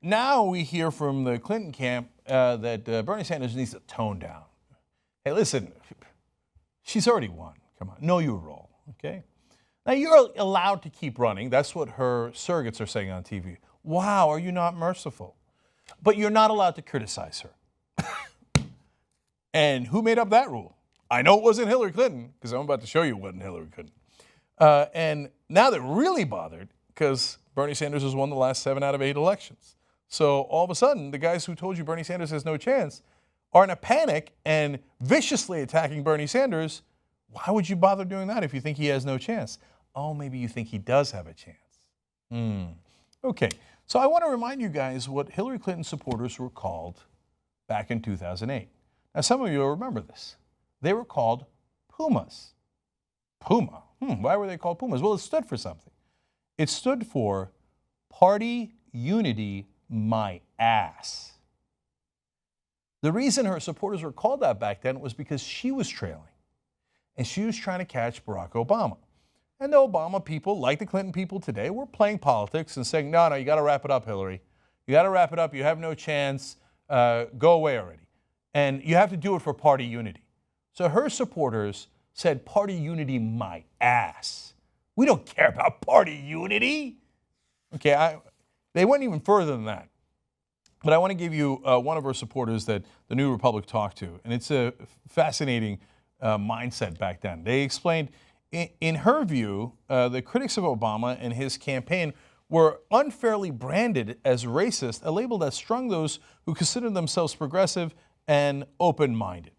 now we hear from the Clinton camp that Bernie Sanders needs to tone down. Hey, listen, she's already won. Come on, know your role, okay? Now, you're allowed to keep running. That's what her surrogates are saying on TV. Wow, are you not merciful? But you're not allowed to criticize her. And who made up that rule? I know it wasn't Hillary Clinton, because I'm about to show you it wasn't Hillary Clinton. And now they're really bothered because Bernie Sanders has won the last 7 out of 8 elections. So all of a sudden, the guys who told you Bernie Sanders has no chance are in a panic and viciously attacking Bernie Sanders. Why would you bother doing that if you think he has no chance? Oh, maybe you think he does have a chance. Okay, so I want to remind you guys what Hillary Clinton supporters were called back in 2008. Now, some of you will remember this. They were called Pumas. Puma. Why were they called Pumas? Well, it stood for something. It stood for Party Unity My Ass. The reason her supporters were called that back then was because she was trailing. And she was trying to catch Barack Obama. And the Obama people, like the Clinton people today, were playing politics and saying, no, you got to wrap it up, Hillary. You got to wrap it up. You have no chance. Go away already. And you have to do it for party unity. So her supporters said, party unity my ass. We don't care about party unity. Okay, they went even further than that. But I want to give you one of her supporters that the New Republic talked to. And it's a fascinating mindset back then. They explained, in her view, the critics of Obama and his campaign were unfairly branded as racist, a label that strung those who considered themselves progressive and open-minded.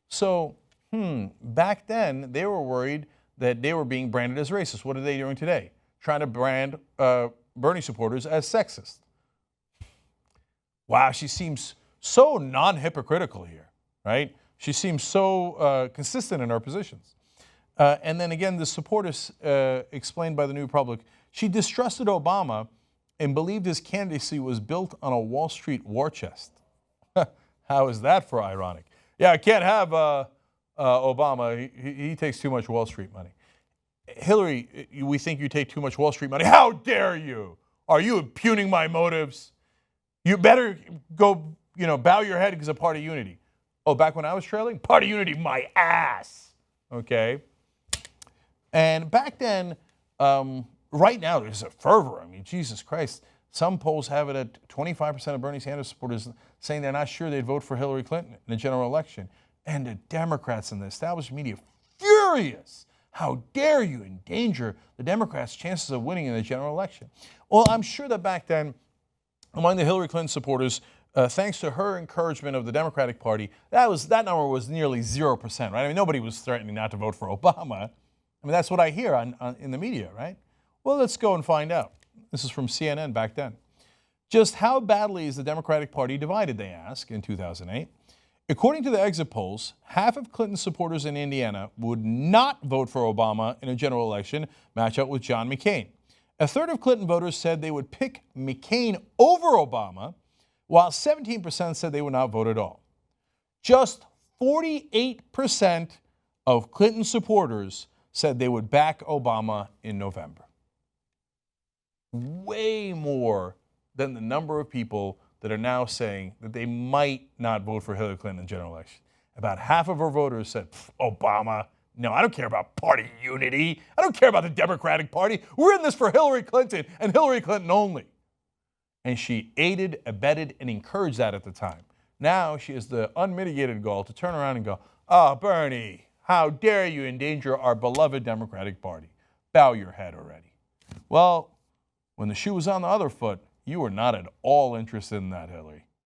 So, back then, they were worried that they were being branded as racist. What are they doing today? Trying to brand Bernie supporters as sexist. Wow, she seems so non-hypocritical here, right? She seems so consistent in her positions. And then again, the supporters explained by the New Republic, she distrusted Obama and believed his candidacy was built on a Wall Street war chest. How is that for ironic? Yeah, I can't have Obama. He takes too much Wall Street money. Hillary, we think you take too much Wall Street money. How dare you? Are you impugning my motives? You better go, bow your head because of party unity. Oh, back when I was trailing? Party unity, my ass. Okay. And back then, right now, there's a fervor. I mean, Jesus Christ. Some polls have it at 25% of Bernie Sanders supporters saying they're not sure they'd vote for Hillary Clinton in the general election. And the Democrats and the established media furious. How dare you endanger the Democrats' chances of winning in the general election? Well, I'm sure that back then, among the Hillary Clinton supporters, thanks to her encouragement of the Democratic Party, that number was nearly 0%, right? I mean, nobody was threatening not to vote for Obama. I mean, that's what I hear in the media, right? Well, let's go and find out. This is from CNN back then. Just how badly is the Democratic Party divided, they ask, in 2008. According to the exit polls, half of Clinton supporters in Indiana would not vote for Obama in a general election matchup with John McCain. A third of Clinton voters said they would pick McCain over Obama, while 17% said they would not vote at all. Just 48% of Clinton supporters said they would back Obama in November. Way more than the number of people that are now saying that they might not vote for Hillary Clinton in the general election. About half of her voters said, Obama, no, I don't care about party unity. I don't care about the Democratic Party. We're in this for Hillary Clinton and Hillary Clinton only. And she aided, abetted, and encouraged that at the time. Now she has the unmitigated gall to turn around and go, Bernie, how dare you endanger our beloved Democratic Party? Bow your head already. Well, when the shoe was on the other foot, you were not at all interested in that, Hillary.